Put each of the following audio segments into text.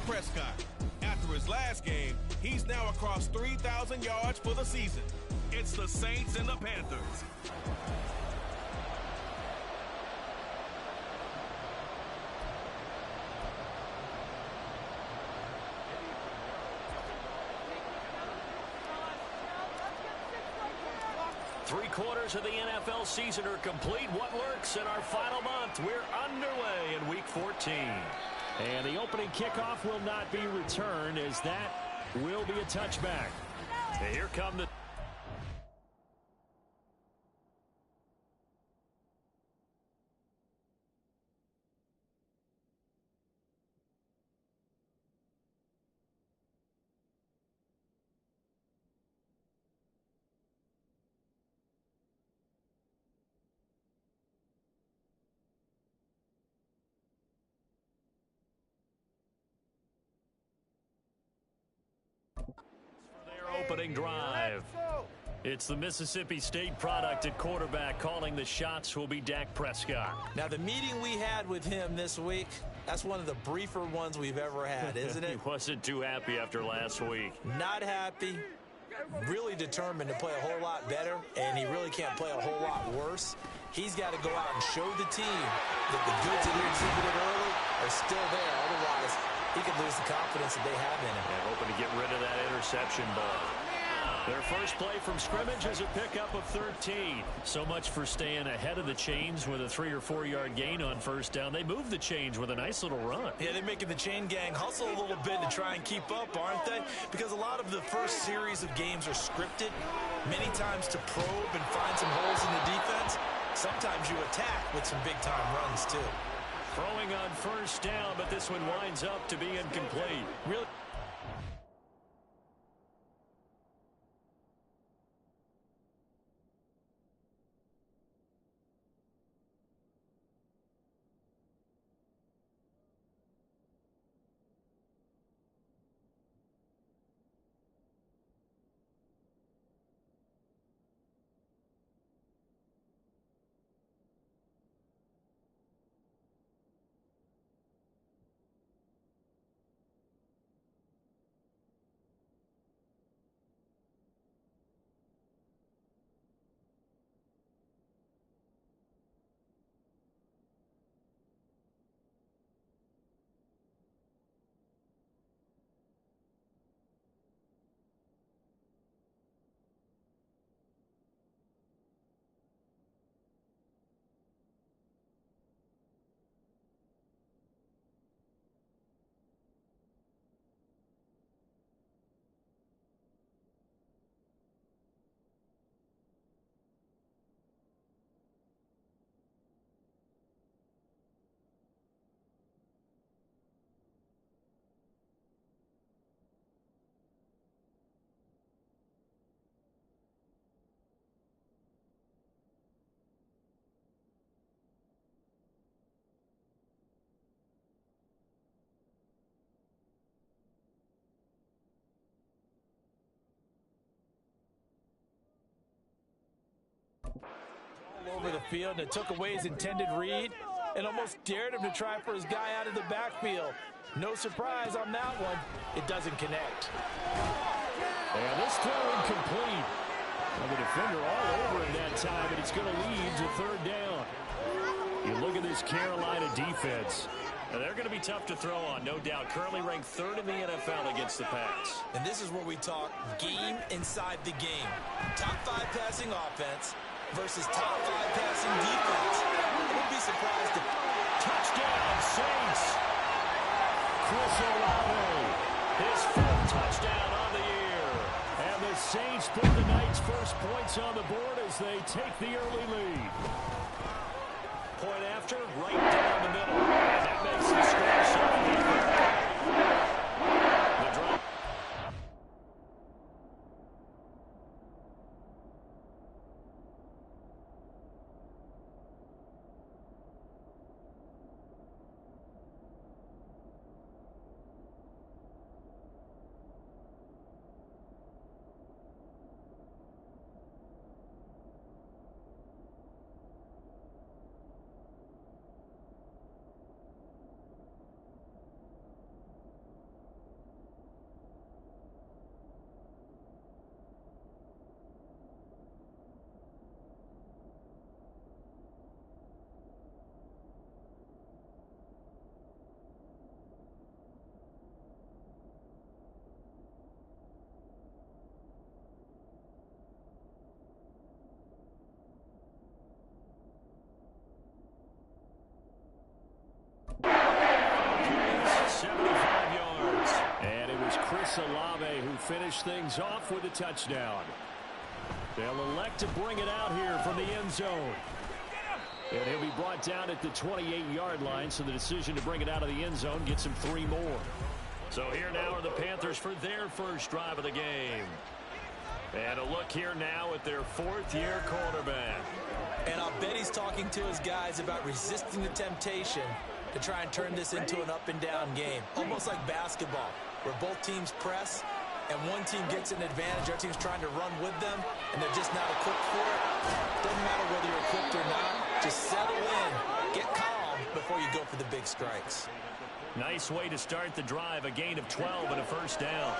Prescott. After his last game, he's now across 3,000 yards for the season. It's the Saints and the Panthers. Three-quarters of the NFL season are complete. What works in our final month? We're underway in Week 14. And the opening kickoff will not be returned, as that will be a touchback. And here come the... opening drive. It's the Mississippi State product at quarterback. Calling the shots will be Dak Prescott. Now, the meeting we had with him this week, that's one of the briefer ones we've ever had, isn't it? He wasn't too happy after last week. Not happy. Really determined to play a whole lot better, and he really can't play a whole lot worse. He's got to go out and show the team that the goods that he exhibited early are still there. Otherwise, he could lose the confidence that they have in him. Yeah, hoping to get rid of that interception ball. Their first play from scrimmage is a pickup of 13. So much for staying ahead of the chains with a 3- or 4-yard gain on first down. They move the chains with a nice little run. Yeah, they're making the chain gang hustle a little bit to try and keep up, aren't they? Because a lot of the first series of games are scripted, many times to probe and find some holes in the defense. Sometimes you attack with some big-time runs, too. Throwing on first down, but this one winds up to be incomplete. Really? All over the field, and it took away his intended read and almost dared him to try for his guy out of the backfield. No surprise on that one. It doesn't connect. And this throw incomplete. Well, the defender all over him that time, and it's going to lead to third down. You look at this Carolina defense. Now, they're going to be tough to throw on, no doubt. Currently ranked third in the NFL against the pass. And this is where we talk game inside the game. Top 5 passing offense versus top 5 passing defense. I wouldn't be surprised if... Touchdown, Saints! Chris Olave, his 4th touchdown on the year. And the Saints put the Knights' first points on the board as they take the early lead. Point after, right down the middle. And that makes the score 7. The drop. Chris Olave, who finished things off with a touchdown. They'll elect to bring it out here from the end zone. And he'll be brought down at the 28-yard line, so the decision to bring it out of the end zone gets him 3 more. So here now are the Panthers for their first drive of the game. And a look here now at their 4th-year quarterback. And I'll bet he's talking to his guys about resisting the temptation to try and turn this into an up-and-down game. Almost like basketball, where both teams press, and one team gets an advantage, other team's trying to run with them, and they're just not equipped for it. Doesn't matter whether you're equipped or not. Just settle in, get calm before you go for the big strikes. Nice way to start the drive, a gain of 12 and a first down.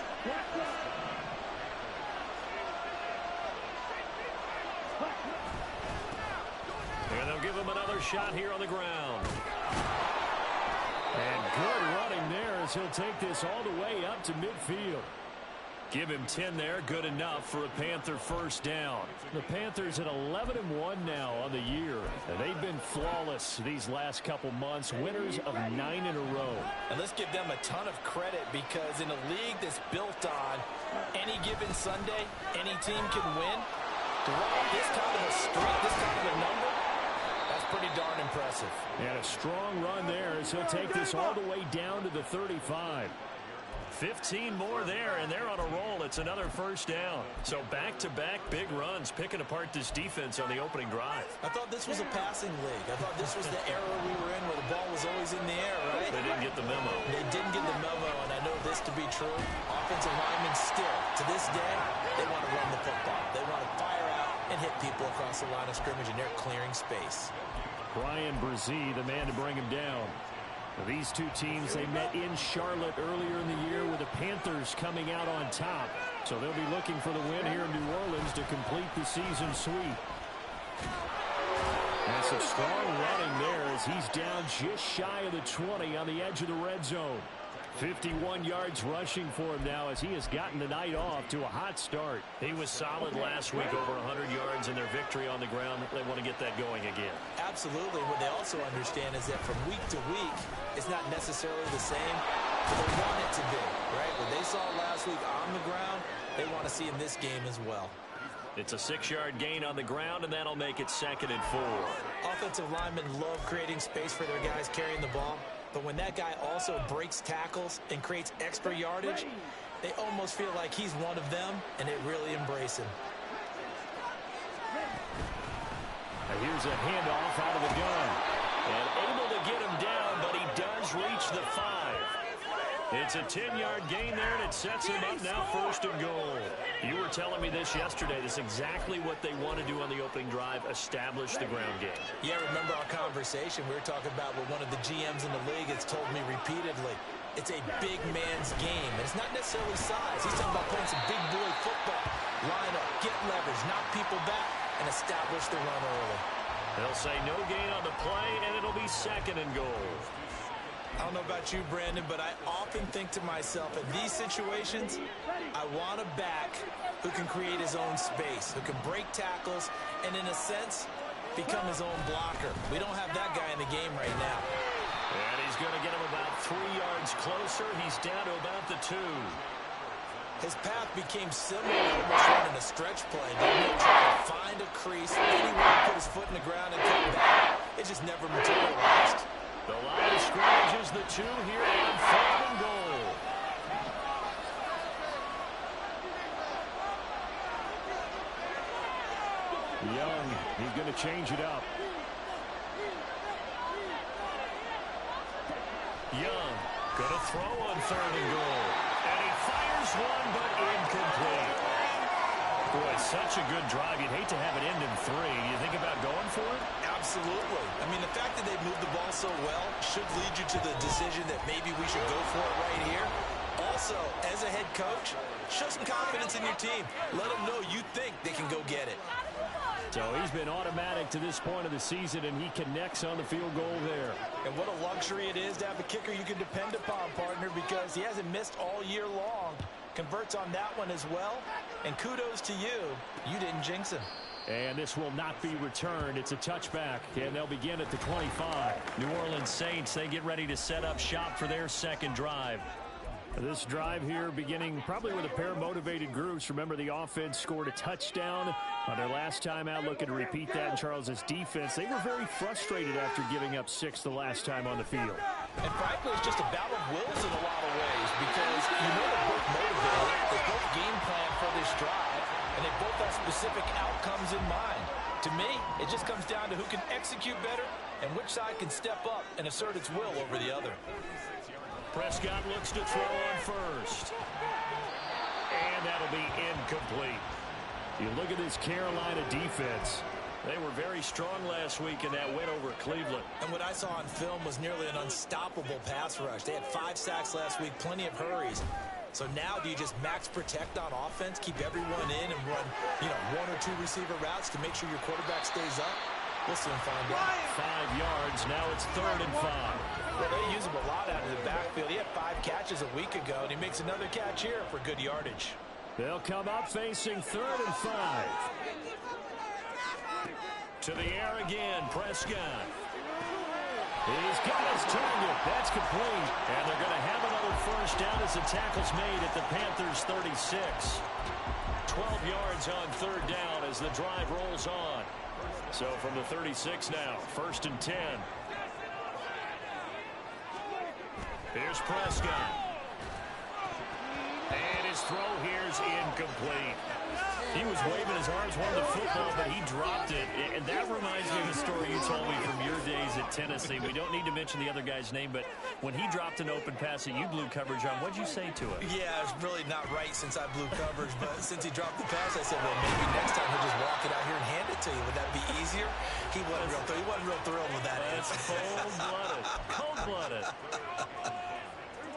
And they'll give him another shot here on the ground. And good running there as he'll take this all the way up to midfield. Give him 10 there, good enough for a Panther first down. The Panthers at 11-1 now on the year. And they've been flawless these last couple months, winners of 9 in a row. And let's give them a ton of credit, because in a league that's built on any given Sunday, any team can win, to run off this kind of a streak, this kind of a number, that's pretty darn impressive. And a strong run there as he'll take this all the way down to the 35. 15 more there, and they're on a roll. It's another first down. So back-to-back big runs, picking apart this defense on the opening drive. I thought this was a passing league. I thought this was the era we were in where the ball was always in the air, right? They didn't get the memo. They didn't get the memo, and I know this to be true. Offensive linemen still, to this day, they want to run the football. They want to fire out and hit people across the line of scrimmage, and they're clearing space. Brian Brzee, the man to bring him down. These two teams, they met in Charlotte earlier in the year with the Panthers coming out on top. So they'll be looking for the win here in New Orleans to complete the season sweep. And some strong running there as he's down just shy of the 20 on the edge of the red zone. 51 yards rushing for him now as he has gotten the night off to a hot start. He was solid last week, over 100 yards in their victory on the ground. They want to get that going again. Absolutely. What they also understand is that from week to week, it's not necessarily the same, but they want it to be, right? What they saw last week on the ground, they want to see in this game as well. It's a 6-yard gain on the ground, and that'll make it 2nd and 4. Offensive linemen love creating space for their guys carrying the ball. But when that guy also breaks tackles and creates extra yardage, they almost feel like he's one of them, and they really embrace him. Now here's a handoff out of the gun. And able to get him down, but he does reach the 5. It's a 10-yard gain there, and it sets him up now 1st and goal. You were telling me this yesterday. This is exactly what they want to do on the opening drive, establish the ground game. Yeah, remember our conversation? We were talking about what one of the GMs in the league has told me repeatedly. It's a big man's game, and it's not necessarily size. He's talking about playing some big boy football. Line up, get leverage, knock people back, and establish the run early. They'll say no gain on the play, and it'll be 2nd and goal. I don't know about you, Brandon, but I often think to myself, in these situations, I want a back who can create his own space, who can break tackles, and in a sense, become his own blocker. We don't have that guy in the game right now. And he's going to get him about 3 yards closer. He's down to about the 2. His path became similar to almost running a stretch play. He tried to find a crease, anywhere to put his foot in the ground and come back. It just never materialized. The line of scrimmage is the 2 here on 3rd and goal. Young, he's going to change it up. Young going to throw on 3rd and goal. And he fires one, but incomplete. Boy, such a good drive. You'd hate to have it end in 3. Do you think about going for it? Absolutely. I mean, the fact that they moved the ball so well should lead you to the decision that maybe we should go for it right here. Also, as a head coach, show some confidence in your team. Let them know you think they can go get it. So he's been automatic to this point of the season, and he connects on the field goal there. And what a luxury it is to have a kicker you can depend upon, partner, because he hasn't missed all year long. Converts on that one as well. And kudos to you. You didn't jinx him. And this will not be returned. It's a touchback, and they'll begin at the 25. New Orleans Saints, they get ready to set up shop for their 2nd drive. This drive here beginning probably with a pair of motivated groups. Remember, the offense scored a touchdown on their last time out. Looking to repeat that in Charles's defense. They were very frustrated after giving up 6 the last time on the field. And frankly, it's just a battle of wills in a lot of ways because you know they're both motivated. They both game plan for this drive, and they both have specific outcomes in mind. To me, it just comes down to who can execute better and which side can step up and assert its will over the other. Prescott looks to throw on first. And that'll be incomplete. You look at this Carolina defense. They were very strong last week in that win over Cleveland. And what I saw on film was nearly an unstoppable pass rush. They had 5 sacks last week, plenty of hurries. So now do you just max protect on offense, keep everyone in and run, 1 or 2 receiver routes to make sure your quarterback stays up? We'll soon find out. 5 yards. Now it's 3rd and 5. Well, they use him a lot out of the backfield. He had 5 catches a week ago, and he makes another catch here for good yardage. They'll come up facing 3rd and 5. To the air again, Prescott. He's got his target. That's complete. And they're going to have another first down as the tackle's made at the Panthers' 36. 12 yards on 3rd down as the drive rolls on. So from the 36 now, 1st and 10. Here's Prescott. And his throw here's incomplete. He was waving his arms, wanted the football, but he dropped it. And that reminds me of the story you told me from your days at Tennessee. We don't need to mention the other guy's name, but when he dropped an open pass that you blew coverage on, what'd you say to it? Yeah, it's really not right since I blew coverage, but since he dropped the pass, I said, well, maybe next time he'll just walk it out here and hand it to you. Would that be easier? He wasn't real thrilled with that. That's cold-blooded. Cold-blooded.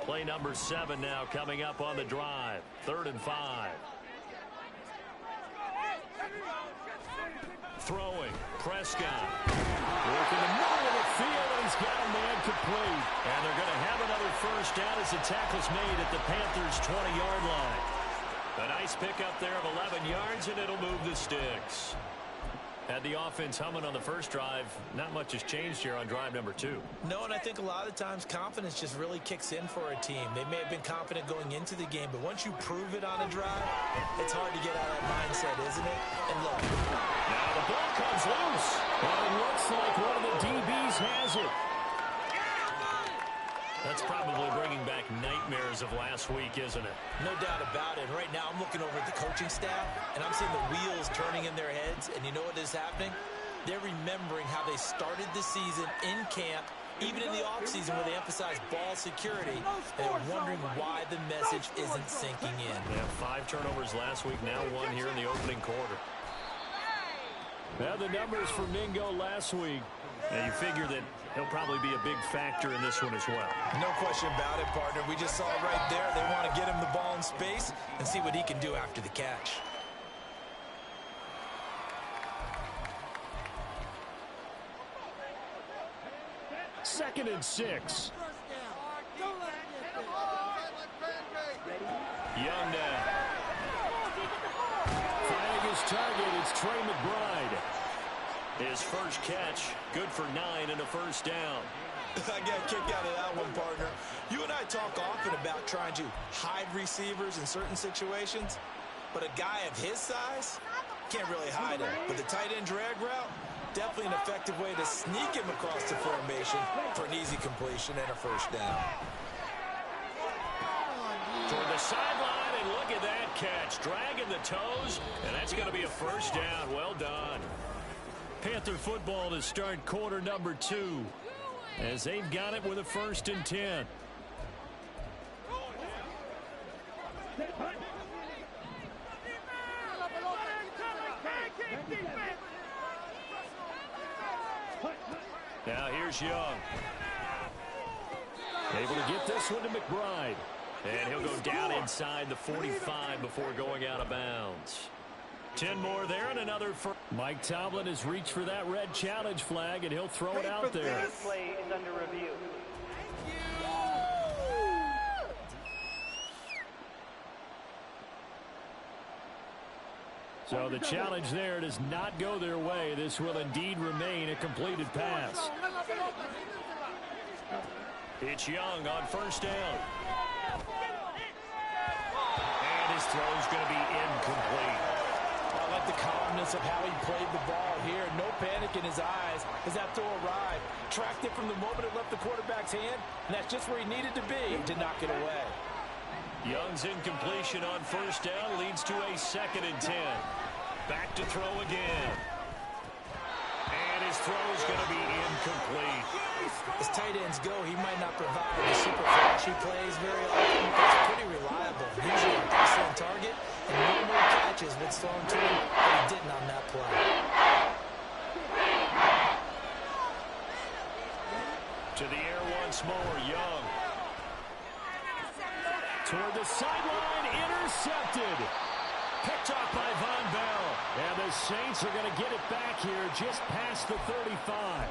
Play number 7 now coming up on the drive. 3rd and 5. Throwing, Prescott. Working the middle of the field, and he's got a man complete. And they're going to have another first down as the tackle's made at the Panthers' 20-yard line. A nice pickup there of 11 yards, and it'll move the sticks. Had the offense humming on the first drive. Not much has changed here on drive number 2. No, and I think a lot of times confidence just really kicks in for a team. They may have been confident going into the game, but once you prove it on a drive, it's hard to get out of that mindset, isn't it? And look. Now the ball comes loose. Well, it looks like one of the DBs has it. That's probably bringing back nightmares of last week, isn't it? No doubt about it. Right now, I'm looking over at the coaching staff, and I'm seeing the wheels turning in their heads. And you know what is happening? They're remembering how they started the season in camp, even in the offseason where they emphasized ball security, and they're wondering why the message isn't sinking in. They have 5 turnovers last week, now 1 here in the opening quarter. Now the numbers for Mingo last week. And you figure that he'll probably be a big factor in this one as well. No question about it, partner. We just saw it right there. They want to get him the ball in space and see what he can do after the catch. Second and 6. Young now. Finding his target, it's Trey McBride. His first catch, good for 9 and a first down. I got a kick out of that one, partner. You and I talk often about trying to hide receivers in certain situations, but a guy of his size can't really hide him. But the tight end drag route, definitely an effective way to sneak him across the formation for an easy completion and a first down. Toward the sideline, and look at that catch. Dragging the toes, and that's going to be a first down. Well done. Panther football to start quarter number 2 as they've got it with a 1st and 10. Now here's Young. Able to get this one to McBride. And he'll go down inside the 45 before going out of bounds. 10 more there and another for Mike Tomlin has reached for that red challenge flag, and he'll throw it out there. This play is under review. So the challenge there does not go their way. This will indeed remain a completed pass. It's Young on first down. throw's going to be incomplete. I like the calmness of how he played the ball here. No panic in his eyes as that throw arrived. Tracked it from the moment it left the quarterback's hand, and that's just where he needed to be to knock it away. Young's incompletion on first down leads to a 2nd and 10. Back to throw again. And his throw's going to be incomplete. As tight ends go, he might not provide the super flashy plays very often, but it's pretty reliable. Usually an excellent target, and no more catches what's thrown to him, but he didn't on that play. To the air once more, Young. Toward the sideline, intercepted. Picked off by Von Bell. And the Saints are going to get it back here just past the 35.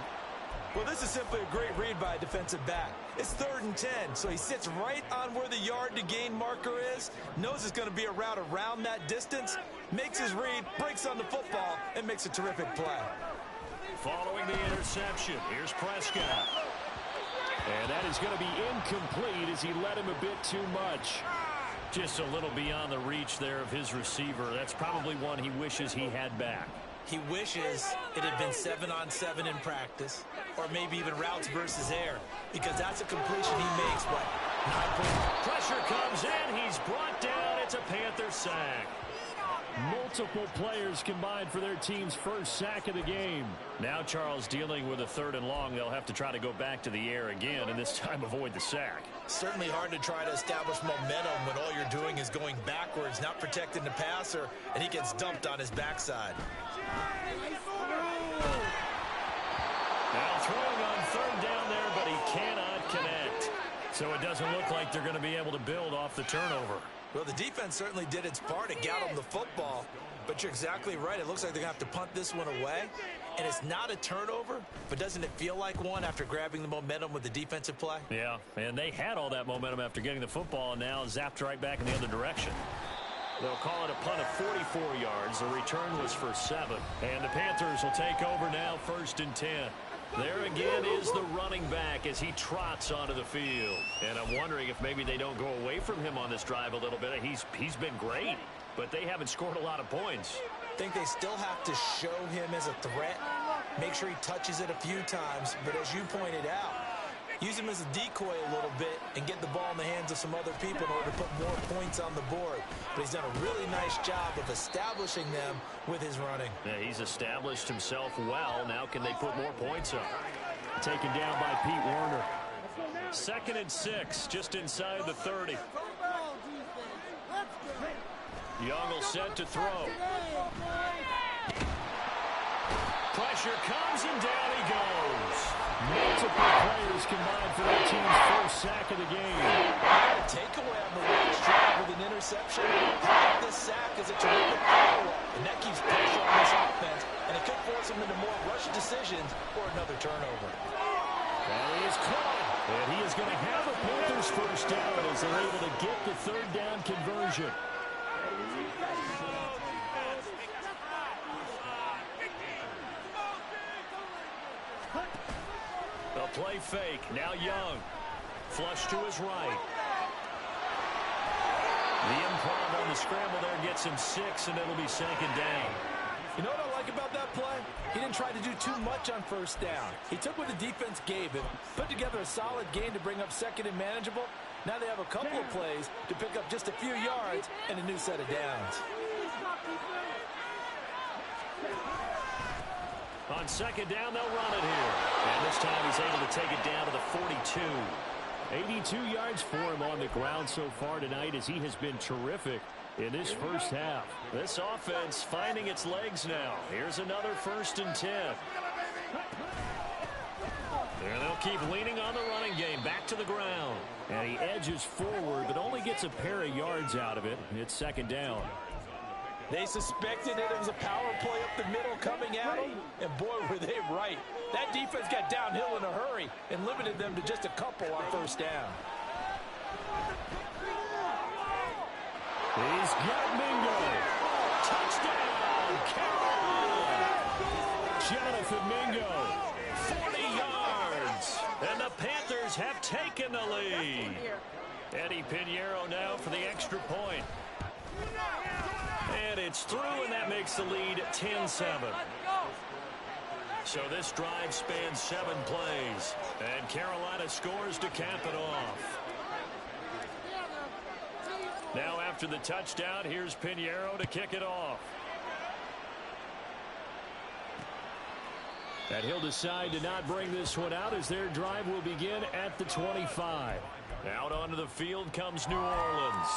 Well, this is simply a great read by a defensive back. It's 3rd and 10, so he sits right on where the yard to gain marker is, knows it's going to be a route around that distance, makes his read, breaks on the football, and makes a terrific play. Following the interception, here's Prescott. And that is going to be incomplete as he led him a bit too much. Just a little beyond the reach there of his receiver. That's probably one he wishes he had back. He wishes it had been 7-on-7 in practice, or maybe even routes versus air, because that's a completion he makes, what, 9 points? Pressure comes in. He's brought down. It's a Panther sack. Multiple players combined for their team's first sack of the game. Now Charles dealing with a 3rd and long. They'll have to try to go back to the air again, and this time avoid the sack. Certainly hard to try to establish momentum when all you're doing is going backwards, not protecting the passer, and he gets dumped on his backside. Now throwing on 3rd down there, but he cannot connect. So it doesn't look like they're going to be able to build off the turnover. Well, the defense certainly did its part to get him the football, but you're exactly right. It looks like they're going to have to punt this one away, and it's not a turnover, but doesn't it feel like one after grabbing the momentum with the defensive play? Yeah, and they had all that momentum after getting the football, and now zapped right back in the other direction. They'll call it a punt of 44 yards. The return was for 7. And the Panthers will take over now, 1st and 10. There again is the running back as he trots onto the field. And I'm wondering if maybe they don't go away from him on this drive a little bit. He's been great, but they haven't scored a lot of points. I think they still have to show him as a threat, make sure he touches it a few times, but as you pointed out, use him as a decoy a little bit and get the ball in the hands of some other people in order to put more points on the board. But he's done a really nice job of establishing them with his running. Yeah, he's established himself well. Now can they put more points up? Taken down by Pete Werner. 2nd and 6, just inside the 30. Young will set to throw. Pressure comes and down he goes. Multiple players combined for their team's first sack of the game. A takeaway on the last drive with an interception. How about this sack is a terrific follow-up, and that keeps pressure on this offense, and it could force them into more rush decisions or another turnover. And he is caught, and he is going to have a Panthers first down as they're able to get the 3rd down conversion. Play fake. Now Young. Flush to his right. The improv on the scramble there gets him 6, and it'll be 2nd down. You know what I like about that play? He didn't try to do too much on first down. He took what the defense gave him, put together a solid game to bring up 2nd and manageable. Now they have a couple of plays to pick up just a few yards and a new set of downs. On 2nd down, they'll run it here. And this time he's able to take it down to the 42. 82 yards for him on the ground so far tonight as he has been terrific in this first half. This offense finding its legs now. Here's another 1st and 10. And they'll keep leaning on the running game. Back to the ground. And he edges forward, but only gets a pair of yards out of it. It's 2nd down. They suspected that it was a power play up the middle coming at them, and boy, were they right. That defense got downhill in a hurry and limited them to just a couple on first down. He's got Mingo. Touchdown, Carolina! Jonathan Mingo. 40 yards, and the Panthers have taken the lead. Eddie Pinheiro now for the extra point. And it's through, and that makes the lead 10-7. So this drive spans 7 plays, and Carolina scores to cap it off. Now after the touchdown, here's Pinheiro to kick it off. And he'll decide to not bring this one out as their drive will begin at the 25. Out onto the field comes New Orleans.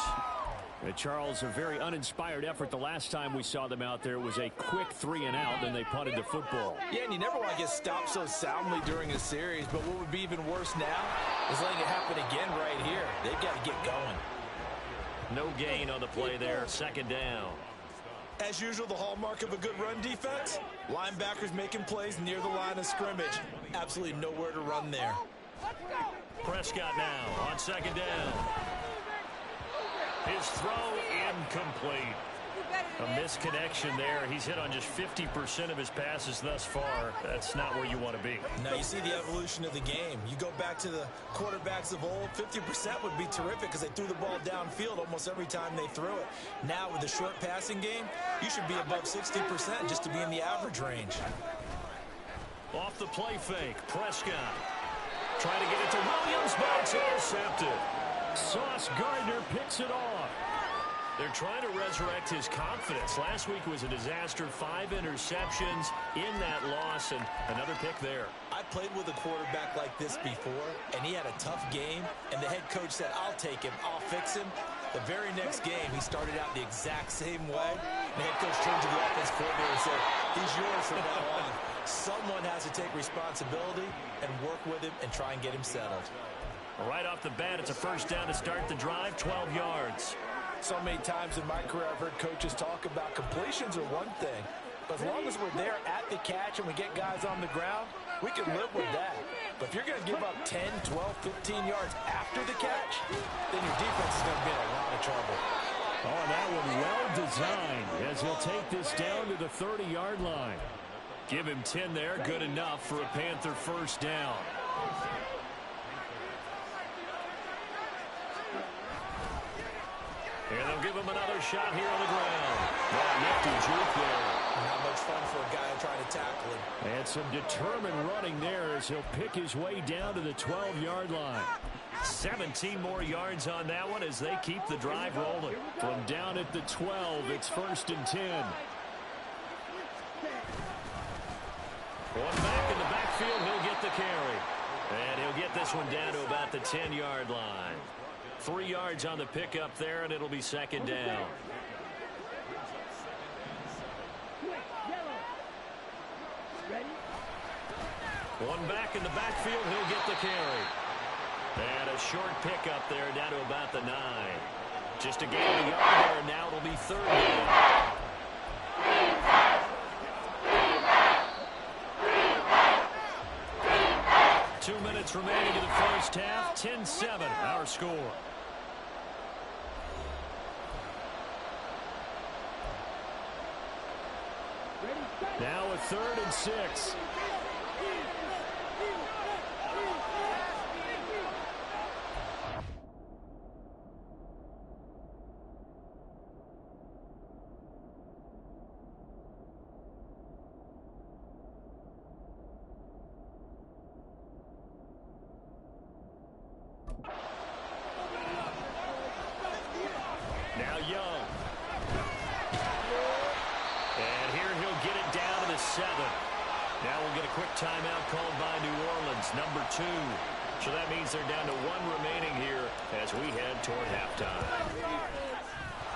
And Charles, a very uninspired effort the last time we saw them out there. It was a quick 3-and-out, then they punted the football. Yeah, and you never want to get stopped so soundly during a series, but what would be even worse now is letting it happen again right here. They've got to get going. No gain on the play there, 2nd down. As usual, the hallmark of a good run defense, linebackers making plays near the line of scrimmage. Absolutely nowhere to run there. Prescott now on 2nd down. His throw incomplete. A misconnection there. He's hit on just 50% of his passes thus far. That's not where you want to be. Now you see the evolution of the game. You go back to the quarterbacks of old, 50% would be terrific because they threw the ball downfield almost every time they threw it. Now with the short passing game, you should be above 60% just to be in the average range. Off the play fake, Prescott. Trying to get it to Williams, but it's intercepted. Sauce Gardner picks it off. They're trying to resurrect his confidence. Last week was a disaster. 5 interceptions in that loss, and another pick there. I played with a quarterback like this before, and he had a tough game, and the head coach said, I'll take him, I'll fix him. The very next game, he started out the exact same way. The head coach turned to the offense coordinator and said, he's yours from now on. Someone has to take responsibility and work with him and try and get him settled. Right off the bat, it's a 1st down to start the drive, 12 yards. So many times in my career I've heard coaches talk about completions are one thing, but as long as we're there at the catch and we get guys on the ground, we can live with that. But if you're going to give up 10, 12, 15 yards after the catch, then your defense is going to be in a lot of trouble. Oh, that one well designed as he'll take this down to the 30-yard line. Give him 10 there, good enough for a Panther 1st down. And they'll give him another shot here on the ground. Nifty juke there. Not much fun for a guy trying to tackle him. And some determined running there as he'll pick his way down to the 12-yard line. 17 more yards on that one as they keep the drive rolling. From down at the 12, it's 1st and 10. One back in the backfield, he'll get the carry. And he'll get this one down to about the 10-yard line. 3 yards on the pickup there, and it'll be 2nd down. One back in the backfield, he'll get the carry. And a short pickup there down to about the 9. Just a gain of a yard there, and now it'll be 3rd down. 2 minutes remaining in the 1st half. 10-7, our score. Now a 3rd and 6. Now Young. And here he'll get it down to the 7. Now we'll get a quick timeout called by New Orleans, number 2. So that means they're down to 1 remaining here as we head toward halftime.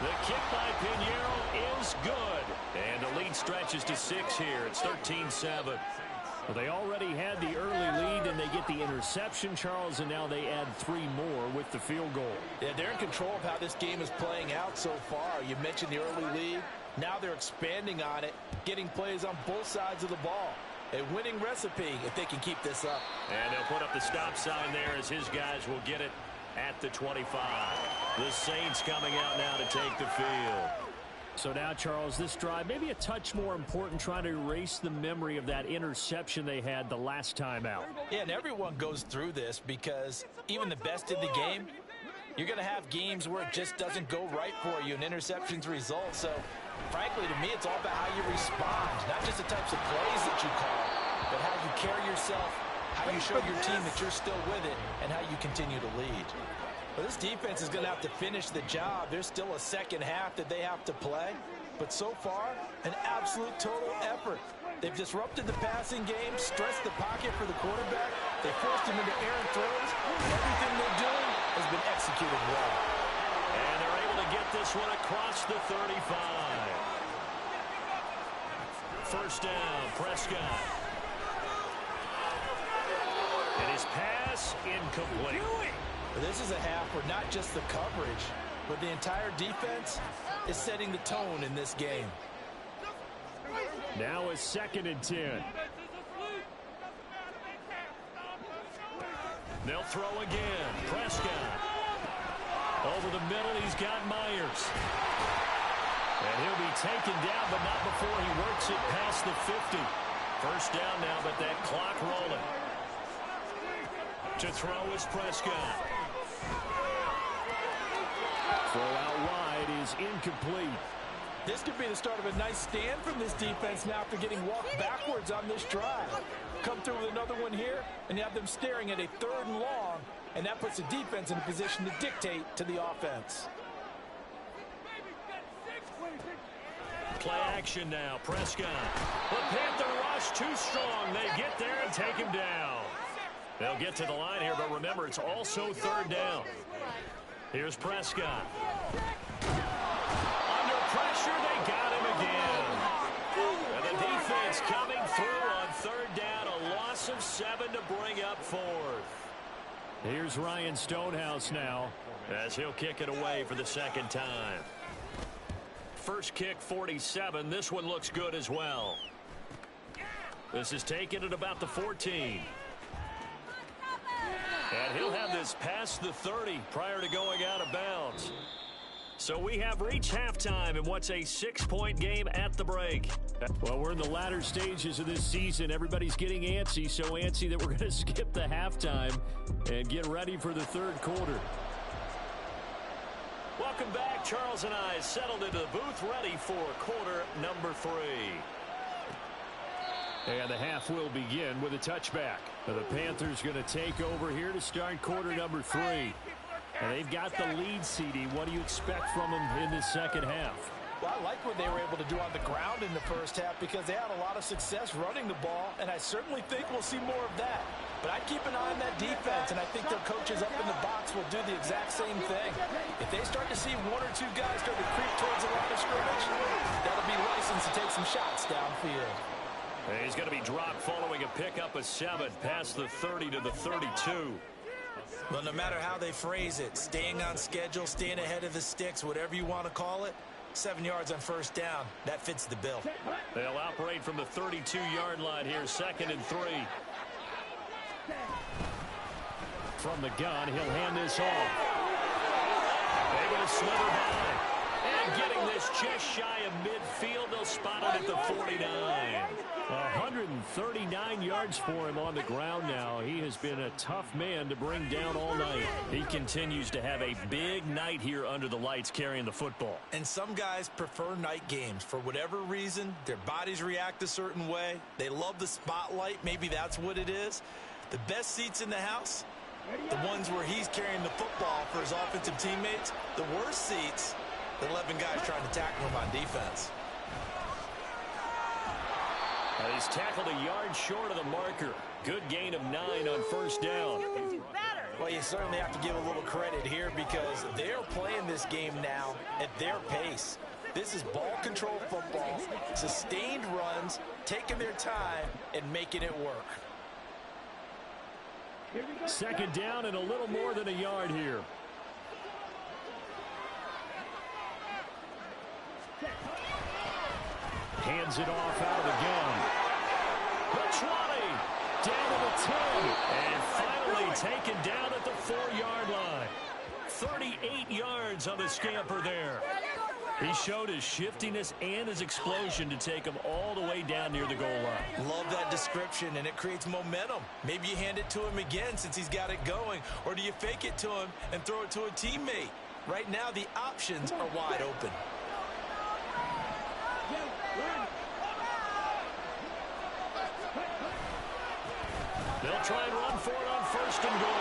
The kick by Pinheiro is good. And the lead stretches to 6 here. It's 13-7. Well, they already had the early lead, and they get the interception, Charles, and now they add 3 more with the field goal. Yeah, they're in control of how this game is playing out so far. You mentioned the early lead. Now they're expanding on it, getting plays on both sides of the ball. A winning recipe if they can keep this up. And they'll put up the stop sign there as his guys will get it at the 25. The Saints coming out now to take the field. So now, Charles, this drive maybe a touch more important, trying to erase the memory of that interception they had the last time out. Yeah, and everyone goes through this because even the best in the game, You're going to have games where it just doesn't go right for you, and interceptions result. So, frankly, to me, it's all about how you respond, not just the types of plays that you call, but how you carry yourself, how you show your team that you're still with it, and how you continue to lead. Well, this defense is going to have to finish the job. There's still a second half that they have to play. But so far, an absolute total effort. They've disrupted the passing game, stressed the pocket for the quarterback. They forced him into errant throws. And everything they're doing has been executed well. And they're able to get this one across the 35. First down, Prescott. And his pass incomplete. This is a half where not just the coverage, but the entire defense is setting the tone in this game. Now a 2nd and 10. They'll throw again. Prescott. Over the middle, he's got Myers. And he'll be taken down, but not before he works it past the 50. First down now, but that clock rolling. To throw is Prescott. Throw out wide is incomplete. This could be the start of a nice stand from this defense now after getting walked backwards on this drive. Come through with another one here, and you have them staring at a 3rd and long, and that puts the defense in a position to dictate to the offense. Play action now. Prescott. The Panther rush too strong. They get there and take him down. They'll get to the line here, but remember, it's also 3rd down. Here's Prescott. Under pressure, they got him again. And the defense coming through on 3rd down. A loss of 7 to bring up 4th. Here's Ryan Stonehouse now, as he'll kick it away for the 2nd time. First kick, 47. This one looks good as well. This is taken at about the 14. And he'll have this past the 30 prior to going out of bounds. So we have reached halftime in what's a 6-point game at the break. Well, we're in the latter stages of this season. Everybody's getting antsy, so antsy that we're going to skip the halftime and get ready for the 3rd quarter. Welcome back. Charles and I settled into the booth ready for quarter number 3. And the half will begin with a touchback. Now the Panthers going to take over here to start quarter number 3. And they've got the lead, CD. What do you expect from them in the 2nd half? Well, I like what they were able to do on the ground in the first half because they had a lot of success running the ball, and I certainly think we'll see more of that. But I'd keep an eye on that defense, and I think their coaches up in the box will do the exact same thing. If they start to see 1 or 2 guys start to creep towards the line of scrimmage, that'll be licensed to take some shots downfield. And he's going to be dropped following a pickup of 7 past the 30 to the 32. Well, no matter how they phrase it, staying on schedule, staying ahead of the sticks, whatever you want to call it, 7 yards on first down, that fits the bill. They'll operate from the 32-yard line here, 2nd and 3. From the gun, he'll hand this off. Able to slither by. And getting this just shy of midfield, they'll spot it at the 49. 139 yards for him on the ground now. He has been a tough man to bring down all night. He continues to have a big night here under the lights carrying the football. And some guys prefer night games. For whatever reason, their bodies react a certain way. They love the spotlight. Maybe that's what it is. The best seats in the house, the ones where he's carrying the football for his offensive teammates. The worst seats, the 11 guys trying to tackle him on defense. He's tackled a yard short of the marker. Good gain of 9 on first down. Well, you certainly have to give a little credit here because they're playing this game now at their pace. This is ball control football, sustained runs, taking their time, and making it work. 2nd down and a little more than a yard here. Hands it off out of the gun. The 20, down to the 10, and finally taken down at the 4-yard line. 38 yards on the scamper there. He showed his shiftiness and his explosion to take him all the way down near the goal line. Love that description, and it creates momentum. Maybe you hand it to him again since he's got it going, or do you fake it to him and throw it to a teammate? Right now, the options are wide open. They'll try and run for it on 1st and goal.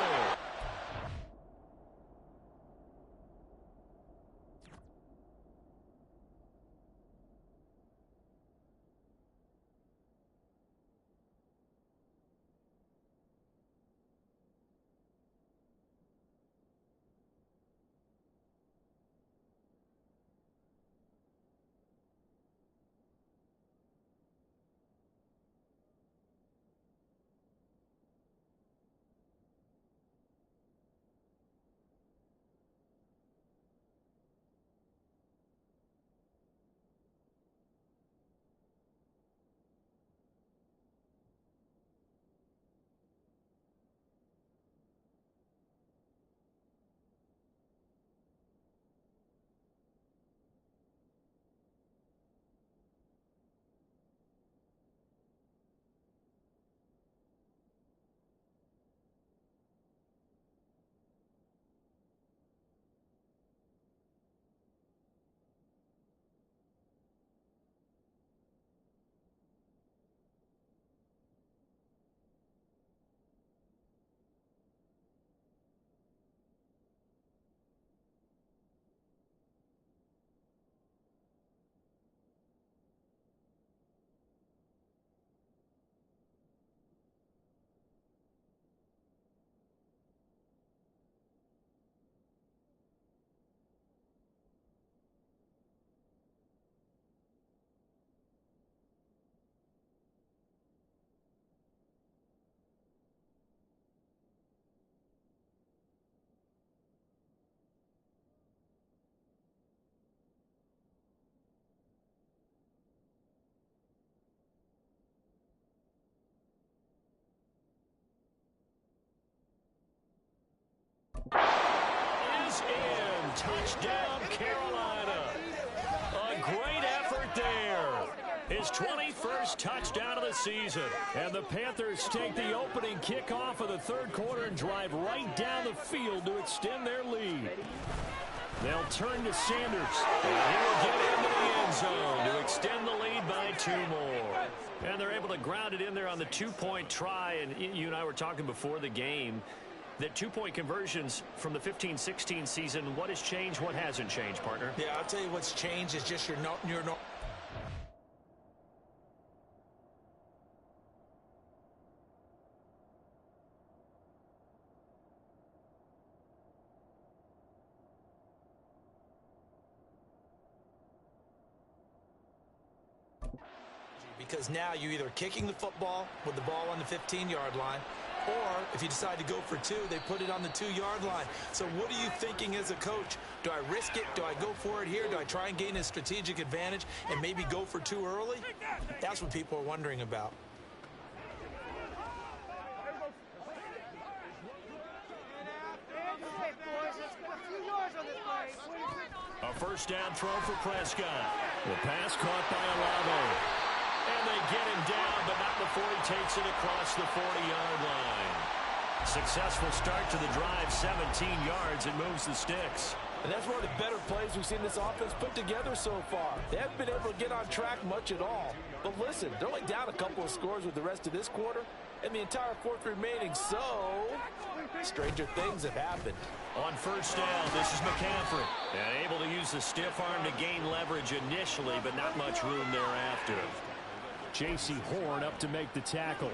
Is in. Touchdown, Carolina. A great effort there. His 21st touchdown of the season. And the Panthers take the opening kickoff of the 3rd quarter and drive right down the field to extend their lead. They'll turn to Sanders. And he'll get into the end zone to extend the lead by 2 more. And they're able to ground it in there on the 2-point try. And you and I were talking before the game that 2-point conversions from the 15-16 season, what has changed, what hasn't changed, partner? Yeah, I'll tell you what's changed is just your because now you're either kicking the football with the ball on the 15-yard line, or if you decide to go for 2, they put it on the 2-yard line. So what are you thinking as a coach? Do I risk it? Do I go for it here? Do I try and gain a strategic advantage and maybe go for 2 early? That's what people are wondering about. A 1st down throw for Prescott. The pass caught by Olave. And they get him down, but not before he takes it across the 40-yard line. Successful start to the drive, 17 yards, and moves the sticks. And that's one of the better plays we've seen this offense put together so far. They haven't been able to get on track much at all. But listen, they're only down a couple of scores with the rest of this quarter, and the entire 4th remaining, so stranger things have happened. On 1st down, this is McCaffrey. And able to use the stiff arm to gain leverage initially, but not much room thereafter. J.C. Horn up to make the tackle.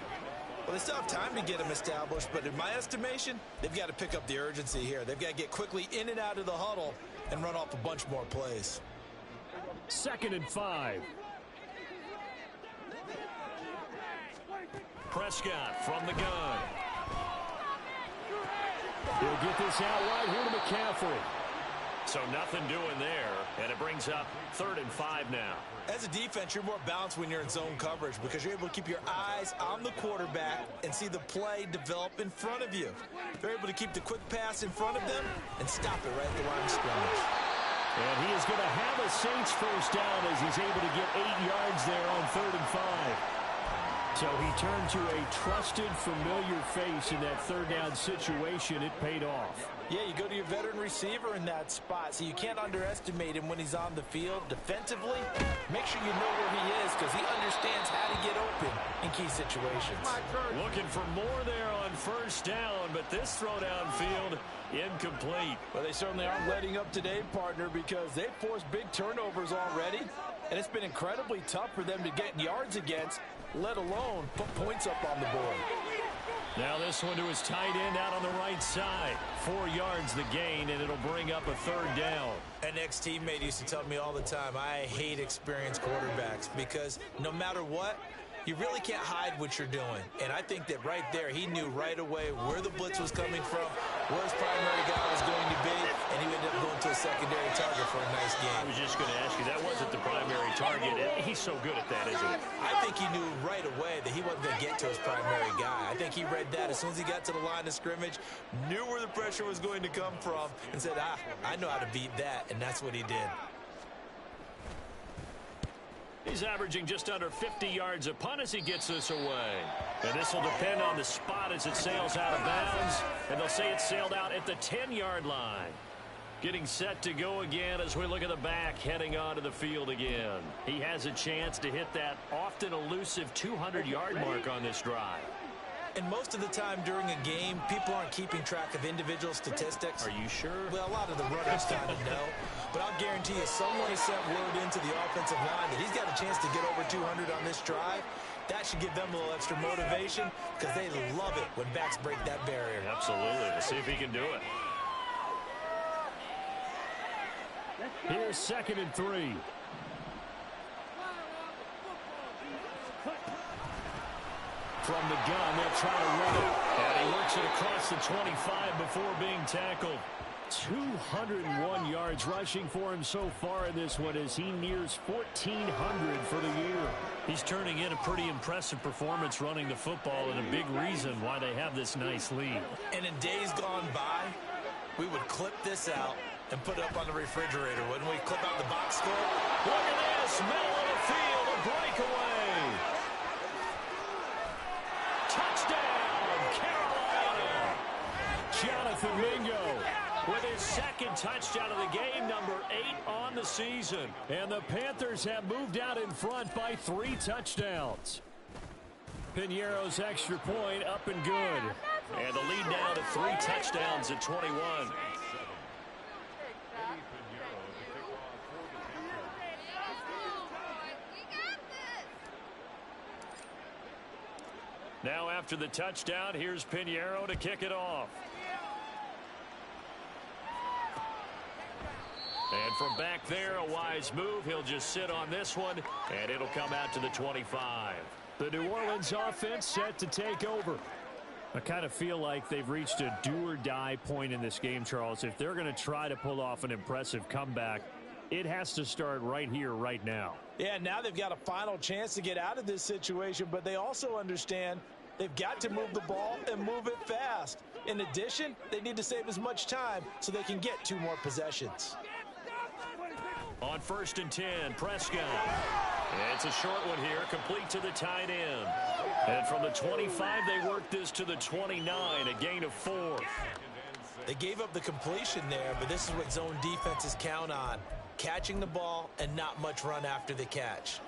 Well, they still have time to get him established, but in my estimation, they've got to pick up the urgency here. They've got to get quickly in and out of the huddle and run off a bunch more plays. 2nd and 5. Prescott from the gun. He'll get this out right here to McCaffrey. So nothing doing there, and it brings up 3rd and 5 now. As a defense, you're more balanced when you're in zone coverage because you're able to keep your eyes on the quarterback and see the play develop in front of you. They're able to keep the quick pass in front of them and stop it right at the line of scrimmage. And he is going to have a Saints first down as he's able to get 8 yards there on 3rd and 5. So he turned to a trusted, familiar face in that 3rd down situation. It paid off. Yeah, you go to your veteran receiver in that spot, so you can't underestimate him when he's on the field. Defensively, make sure you know where he is because he understands how to get open in key situations. Looking for more there on 1st down, but this throw downfield incomplete. Well, they certainly aren't letting up today, partner, because they've forced big turnovers already, and it's been incredibly tough for them to get yards against, let alone put points up on the board. Now this one to his tight end out on the right side. 4 yards the gain, and it'll bring up a 3rd down. An ex-teammate used to tell me all the time, I hate experienced quarterbacks because no matter what, you really can't hide what you're doing. And I think that right there, he knew right away where the blitz was coming from, where his primary guy was going to be, and he ended up going to a secondary target for a nice I game. was just going to ask you, that wasn't the primary target. He's so good at that, isn't he? I think he knew right away that he wasn't going to get to his primary guy. I think he read that as soon as he got to the line of scrimmage, knew where the pressure was going to come from, and said, I know how to beat that, and that's what he did. He's averaging just under 50 yards a punt as he gets this away. And this will depend on the spot as it sails out of bounds. And they'll say it sailed out at the 10-yard line. Getting set to go again as we look at the back heading onto the field again. He has a chance to hit that often elusive 200-yard mark on this drive. And most of the time during a game, people aren't keeping track of individual statistics. Are you sure? Well, a lot of the runners kind of know. But I'll guarantee you someone has sent word into the offensive line that he's got a chance to get over 200 on this drive. That should give them a little extra motivation because they love it when backs break that barrier. Absolutely. Let's see if he can do it. Here's 2nd and 3. From the gun, they'll try to run it. And he works it across the 25 before being tackled. 201 yards rushing for him so far in this one as he nears 1,400 for the year. He's turning in a pretty impressive performance running the football and a big reason why they have this nice lead. And in days gone by, we would clip this out and put it up on the refrigerator, wouldn't we? Clip out the box score. Look at this, middle of the field, a breakaway. Touchdown, Carolina. Jonathan Mingo with his 2nd touchdown of the game, number 8 on the season. And the Panthers have moved out in front by 3 touchdowns. Piñeiro's extra point up and good. And the lead now to 3 touchdowns at 21. Now after the touchdown, here's Piñeiro to kick it off. And from back there, a wise move. He'll just sit on this one, and it'll come out to the 25. The New Orleans offense set to take over. I kind of feel like they've reached a do-or-die point in this game, Charles. If they're going to try to pull off an impressive comeback, it has to start right here, right now. Yeah, now they've got a final chance to get out of this situation, but they also understand they've got to move the ball and move it fast. In addition, they need to save as much time so they can get 2 more possessions. On 1st and 10, Prescott. It's a short one here, complete to the tight end. And from the 25, they work this to the 29, a gain of 4. They gave up the completion there, but this is what zone defenses count on. Catching the ball and not much run after the catch.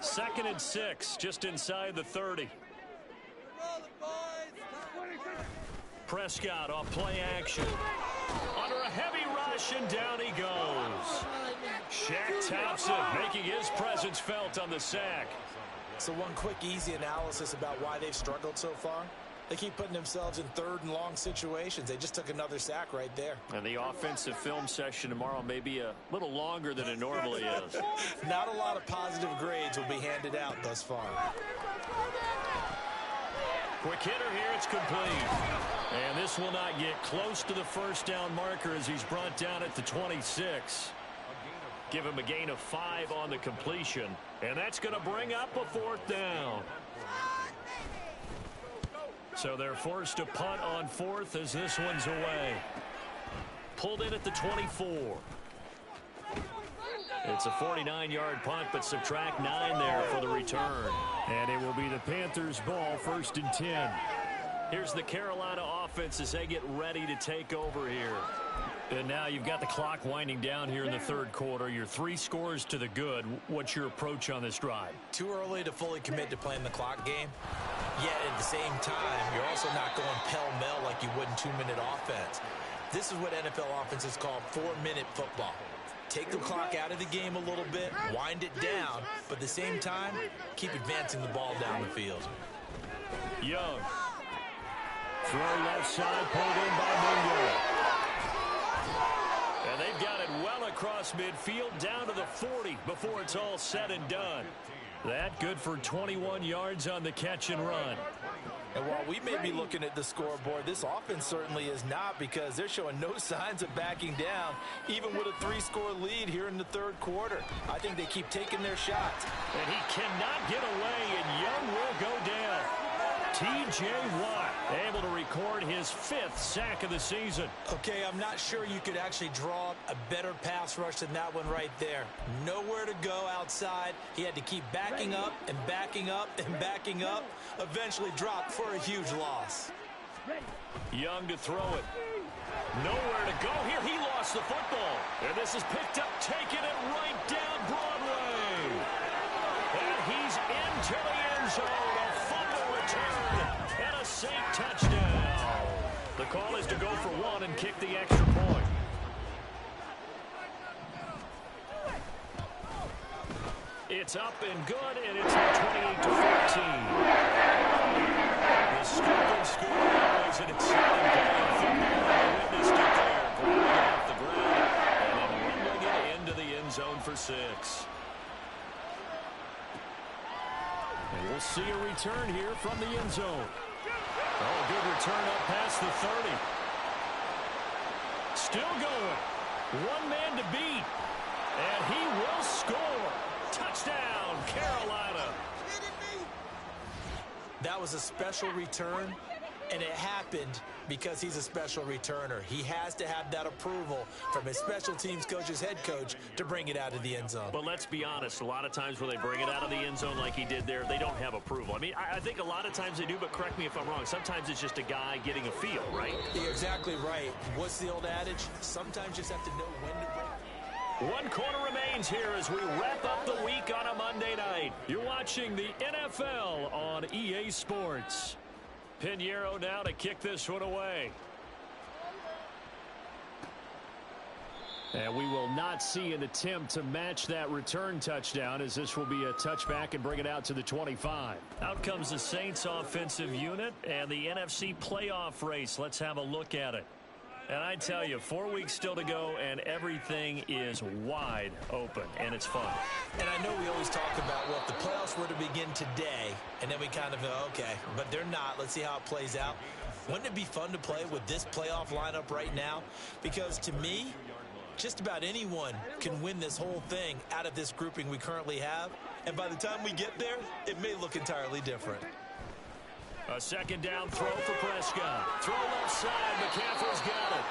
2nd and 6, just inside the 30. Prescott off play action. Under a heavy rush, and down he goes. Shaq Thompson making his presence felt on the sack. So one quick, easy analysis about why they've struggled so far. They keep putting themselves in 3rd and long situations. They just took another sack right there. And the offensive film session tomorrow may be a little longer than it normally is. Not a lot of positive grades will be handed out thus far. Quick hitter here, it's complete. And this will not get close to the 1st down marker as he's brought down at the 26. Give him a gain of 5 on the completion. And that's going to bring up a 4th down. So they're forced to punt on 4th as this one's away. Pulled in at the 24. It's a 49-yard punt, but subtract 9 there for the return. And it will be the Panthers' ball, 1st and 10. Here's the Carolina offense as they get ready to take over here. And now you've got the clock winding down here in the 3rd quarter. You're 3 scores to the good. What's your approach on this drive? Too early to fully commit to playing the clock game. Yet at the same time, you're also not going pell-mell like you would in 2-minute offense. This is what NFL offenses call 4-minute football. Take the clock out of the game a little bit, wind it down, but at the same time, keep advancing the ball down the field. Young. Throw left side, pulled in by Mingo. And they've got it well across midfield down to the 40 before it's all said and done. That good for 21 yards on the catch and run. And while we may be looking at the scoreboard, this offense certainly is not, because they're showing no signs of backing down, even with a 3-score lead here in the 3rd quarter. I think they keep taking their shots. And he cannot get away, and Young will go down. T.J. Watt able to record his 5th sack of the season. Okay, I'm not sure you could actually draw up a better pass rush than that one right there. Nowhere to go outside. He had to keep backing up and backing up and backing up. Eventually dropped for a huge loss. Young to throw it. Nowhere to go here. He lost the football. And this is picked up, taking it right down Broadway. And he's into the end zone. A fumble return and a Saint touchdown. The call is to go for 1 and kick the extra point. It's up and good, and it's 28-14. The scoop and scoop is an exciting play of football. I witnessed it there, grabbing it off the ground and then rumbling it into the end zone for 6. And we'll see a return here from the end zone. Oh, good return up past the 30. Still going. 1 man to beat. And he will score. Touchdown, Carolina. That was a special return, and it happened because he's a special returner. He has to have that approval from his special teams coach's head coach to bring it out of the end zone. But let's be honest, a lot of times when they bring it out of the end zone like he did there, they don't have approval. I mean, I think a lot of times they do, but correct me if I'm wrong. Sometimes it's just a guy getting a feel, right? You're exactly right. What's the old adage? Sometimes you just have to know when to bring. 1 quarter remains here as we wrap up the week on a Monday night. You're watching the NFL on EA Sports. Pinheiro now to kick this one away. And we will not see an attempt to match that return touchdown, as this will be a touchback and bring it out to the 25. Out comes the Saints offensive unit and the NFC playoff race. Let's have a look at it. And I tell you, 4 weeks still to go, and everything is wide open, and it's fun. And I know we always talk about, well, if the playoffs were to begin today, and then we kind of go, okay, but they're not. Let's see how it plays out. Wouldn't it be fun to play with this playoff lineup right now? Because to me, just about anyone can win this whole thing out of this grouping we currently have. And by the time we get there, it may look entirely different. A 2nd down throw for Prescott. Throw left side. McCaffrey's got it.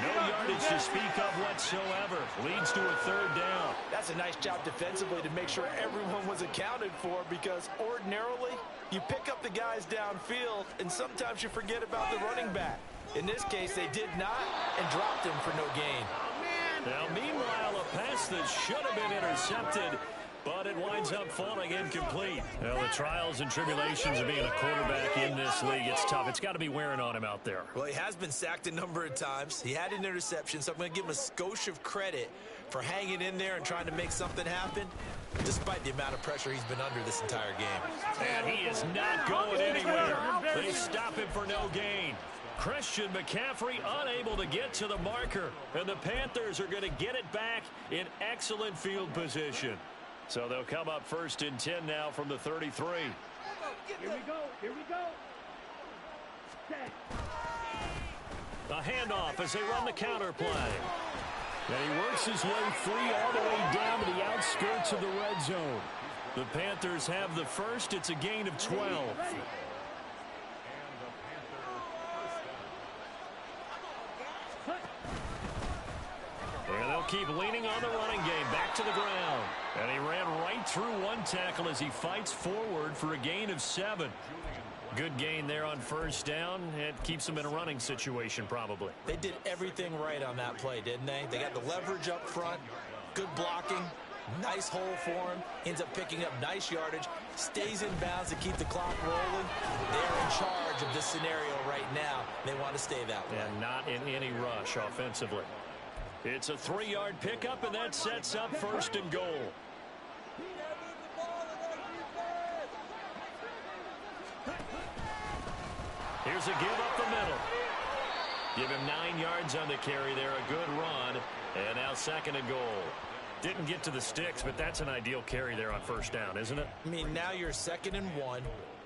No yardage to speak of whatsoever. Leads to a 3rd down. That's a nice job defensively to make sure everyone was accounted for, because ordinarily you pick up the guys downfield and sometimes you forget about the running back. In this case, they did not and dropped him for no gain. Now, meanwhile, a pass that should have been intercepted, but it winds up falling incomplete. Well, the trials and tribulations of being a quarterback in this league, it's tough. It's got to be wearing on him out there. Well, he has been sacked a number of times. He had an interception, so I'm going to give him a skosh of credit for hanging in there and trying to make something happen, despite the amount of pressure he's been under this entire game. And he is not going anywhere. They stop him for no gain. Christian McCaffrey unable to get to the marker, and the Panthers are going to get it back in excellent field position. So they'll come up 1st and 10 now from the 33. Here we go. Here we go. A handoff as they run the counter play. And he works his way free all the way down to the outskirts of the red zone. The Panthers have the first. It's a gain of 12. And they'll keep leaning on the running game. Back to the ground. And he ran right through one tackle as he fights forward for a gain of 7. Good gain there on first down. It keeps them in a running situation probably. They did everything right on that play, didn't they? They got the leverage up front, good blocking, nice hole for him, ends up picking up nice yardage, stays in bounds to keep the clock rolling. They're in charge of this scenario right now. They want to stay that way. And not in any rush offensively. It's a 3-yard pickup, and that sets up first and goal. Here's a give up the middle. Give him 9 yards on the carry there. A good run. And now second and goal. Didn't get to the sticks, but that's an ideal carry there on first down, isn't it? I mean, now you're 2nd and 1.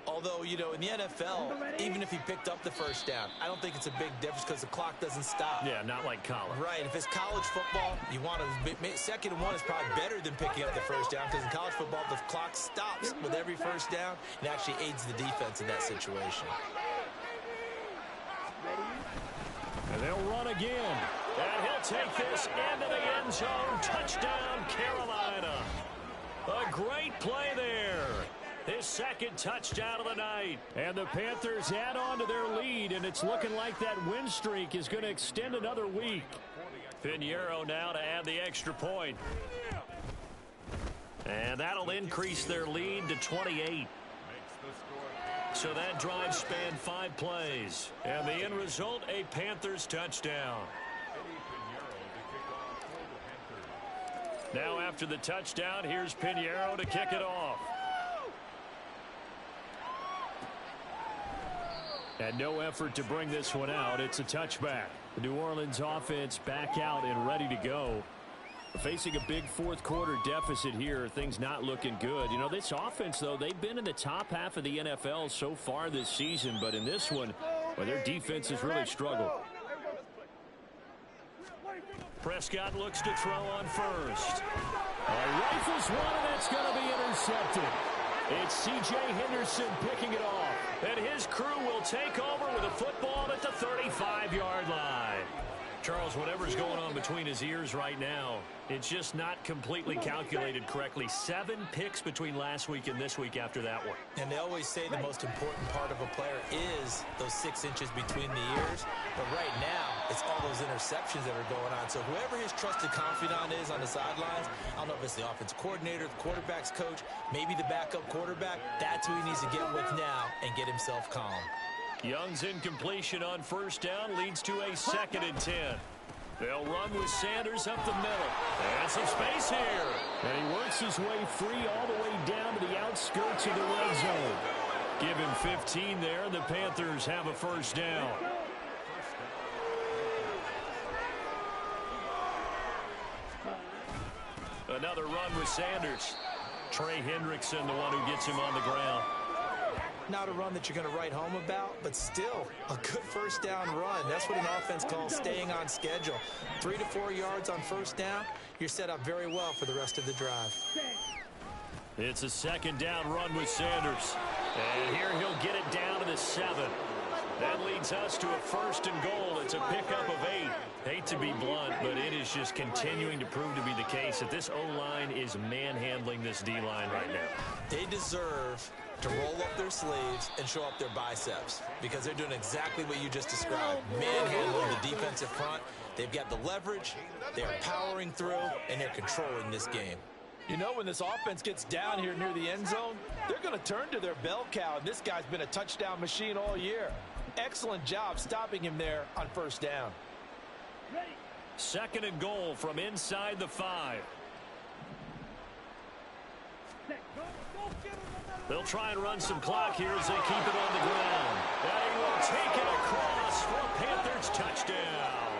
Although, you know, in the NFL, even if he picked up the first down, I don't think it's a big difference because the clock doesn't stop. Yeah, not like college. Right. If it's college football, you want to 2nd and 1 is probably better than picking up the first down because in college football, the clock stops with every first down and actually aids the defense in that situation. And they'll run again. And he'll take this into the end zone. Touchdown, Carolina. A great play there. His second touchdown of the night. And the Panthers add on to their lead, and it's looking like that win streak is going to extend another week. Pinheiro now to add the extra point. And that'll increase their lead to 28. So that drive spanned 5 plays. And the end result, a Panthers touchdown. Now after the touchdown, here's Pinheiro to kick it off. And no effort to bring this one out. It's a touchback. The New Orleans offense back out and ready to go. Facing a big fourth quarter deficit here. Things not looking good. You know, this offense, though, they've been in the top half of the NFL so far this season. But in this one, well, their defense has really struggled. Prescott looks to throw on first. Rifles one, and that's going to be intercepted. It's C.J. Henderson picking it off. And his crew will take over with a football at the 35-yard line. Charles, whatever's going on between his ears right now, it's just not completely calculated correctly. 7 picks between last week and this week after that one. And they always say the most important part of a player is those 6 inches between the ears. But right now, it's all those interceptions that are going on. So whoever his trusted confidant is on the sidelines, I don't know if it's the offense coordinator, the quarterback's coach, maybe the backup quarterback, that's who he needs to get with now and get himself calm. Young's incompletion on first down leads to a 2nd and 10. They'll run with Sanders up the middle. And some space here. And he works his way free all the way down to the outskirts of the red zone. Give him 15 there, and the Panthers have a first down. Another run with Sanders. Trey Hendrickson, the one who gets him on the ground. Not a run that you're going to write home about, but still a good first down run. That's what an offense calls staying on schedule. 3 to 4 yards on first down, you're set up very well for the rest of the drive. It's a 2nd down run with Sanders. And here he'll get it down to the 7. That leads us to a 1st and goal. It's a pickup of 8. Hate to be blunt, but it is just continuing to prove to be the case that this O-line is manhandling this D-line right now. They deserve to roll up their sleeves and show up their biceps because they're doing exactly what you just described. Manhandling the defensive front. They've got the leverage, they're powering through, and they're controlling this game. You know, when this offense gets down here near the end zone, they're going to turn to their bell cow, and this guy's been a touchdown machine all year. Excellent job stopping him there on first down. 2nd and goal from inside the 5. They'll try and run some clock here as they keep it on the ground. And he will take it across for a Panthers touchdown.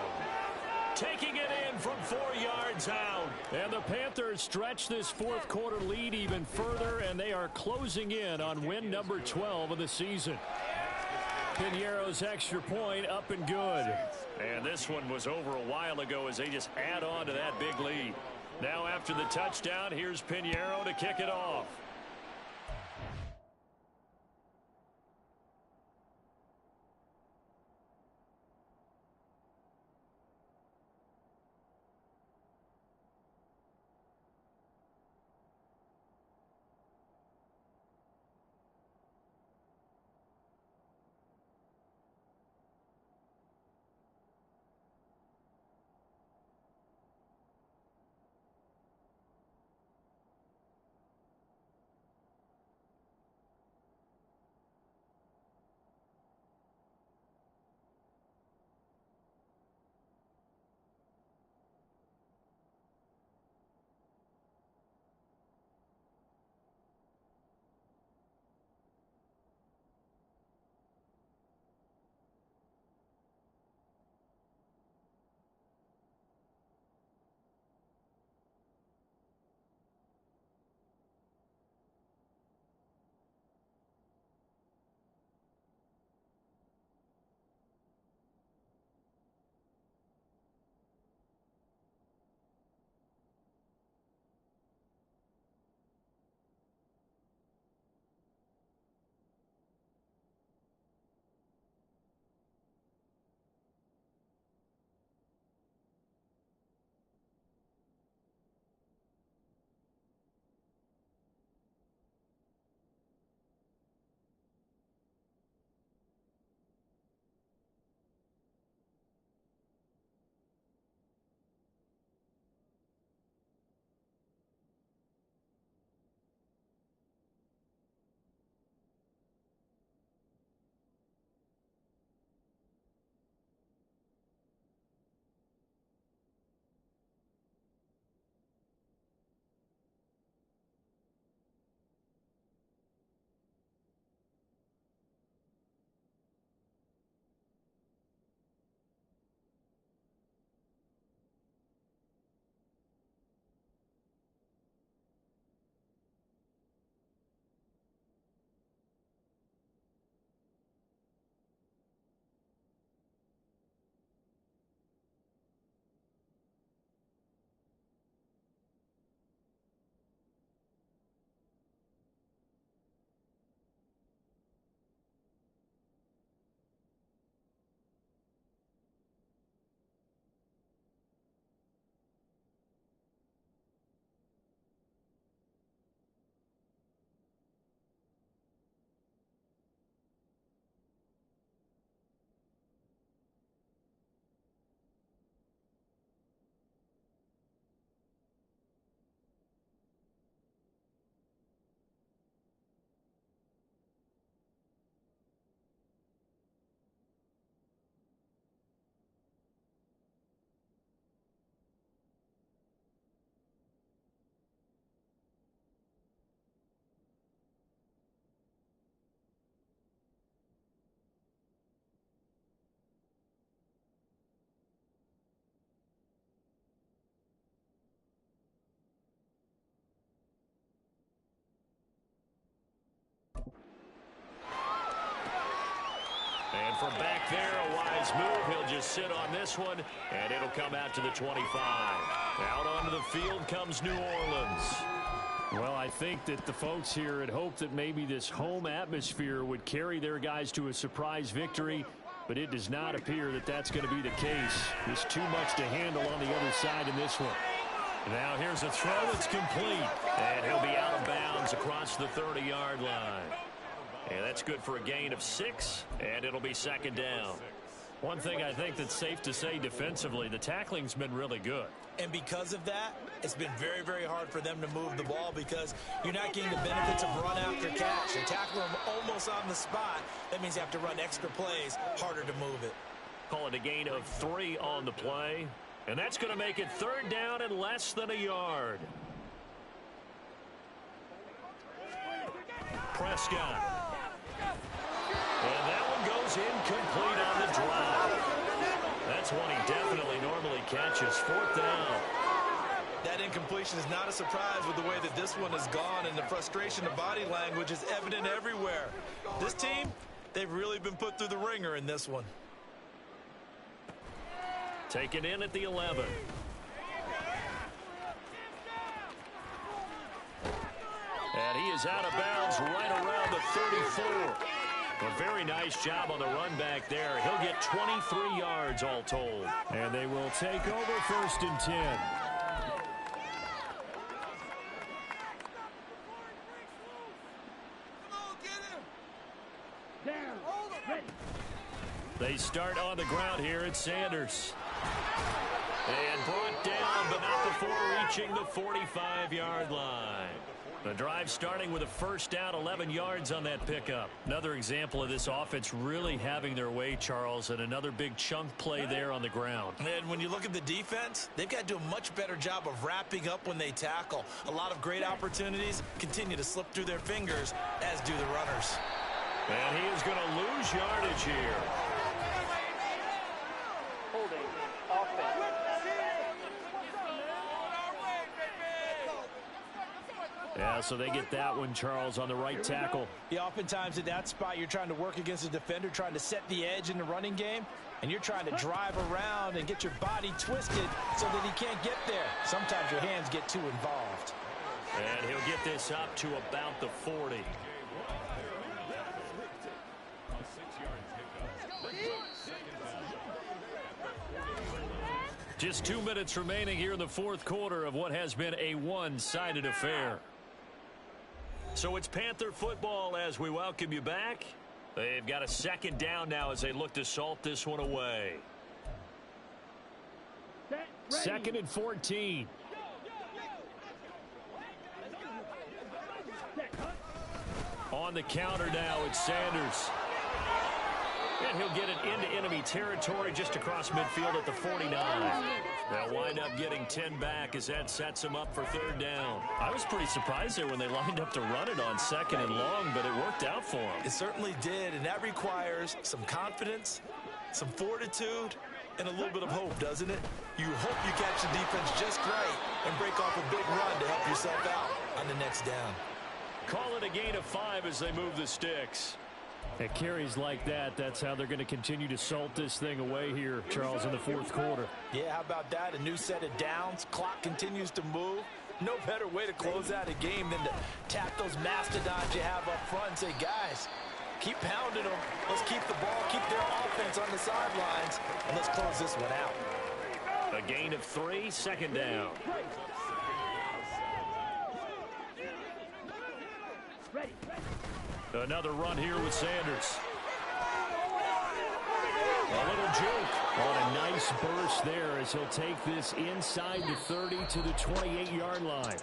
Taking it in from 4 yards out. And the Panthers stretch this fourth quarter lead even further, and they are closing in on win number 12 of the season. Pinheiro's extra point up and good. And this one was over a while ago as they just add on to that big lead. Now after the touchdown, here's Pinheiro to kick it off. from back there, a wise move. He'll just sit on this one, and it'll come out to the 25. Out onto the field comes New Orleans. Well, I think that the folks here had hoped that maybe this home atmosphere would carry their guys to a surprise victory, but it does not appear that that's going to be the case. There's too much to handle on the other side in this one. Now here's a throw that's complete, and he'll be out of bounds across the 30-yard line. And that's good for a gain of 6, and it'll be second down. One thing I think that's safe to say defensively, the tackling's been really good. And because of that, it's been very, very hard for them to move the ball because you're not getting the benefits of run after catch. You're tackling them almost on the spot. That means you have to run extra plays, harder to move it. Call it a gain of 3 on the play. And that's going to make it third down and less than a yard. Prescott. And that one goes incomplete on the drive. That's one he definitely normally catches. Fourth down. That incompletion is not a surprise with the way that this one has gone, and the frustration of body language is evident everywhere. This team, they've really been put through the ringer in this one. Taken in at the 11. And he is out of bounds right around the 34. A very nice job on the run back there. He'll get 23 yards all told. And they will take over first and 10. They start on the ground here at Sanders. And brought down, but not before reaching the 45-yard line. The drive starting with a first down, 11 yards on that pickup. Another example of this offense really having their way, Charles, and another big chunk play there on the ground. And when you look at the defense, they've got to do a much better job of wrapping up when they tackle. A lot of great opportunities continue to slip through their fingers, as do the runners. And he is going to lose yardage here. Yeah, so they get that one, Charles, on the right tackle. Yeah, oftentimes at that spot, you're trying to work against a defender, trying to set the edge in the running game, and you're trying to drive around and get your body twisted so that he can't get there. Sometimes your hands get too involved. And he'll get this up to about the 40. Just 2 minutes remaining here in the fourth quarter of what has been a one-sided affair. So it's Panther football as we welcome you back. They've got a second down now as they look to salt this one away. Second and 14. On the counter now, it's Sanders. And he'll get it into enemy territory just across midfield at the 49. They'll wind up getting 10 back as that sets him up for third down. I was pretty surprised there when they lined up to run it on second and long, but it worked out for him. It certainly did, and that requires some confidence, some fortitude, and a little bit of hope, doesn't it? You hope you catch the defense just right and break off a big run to help yourself out on the next down. Call it a gain of 5 as they move the sticks. At carries like that, that's how they're going to continue to salt this thing away here, Charles, in the fourth quarter. Yeah, how about that? A new set of downs. Clock continues to move. No better way to close out a game than to tap those mastodons you have up front and say, guys, keep pounding them. Let's keep the ball, keep their offense on the sidelines, and let's close this one out. A gain of 3, second down. Another run here with Sanders. A little joke on a nice burst there as he'll take this inside the 30 to the 28-yard line.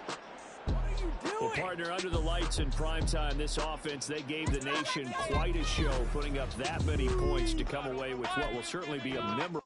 Well, partner, under the lights in primetime, this offense, they gave the nation quite a show, putting up that many points to come away with what will certainly be a memorable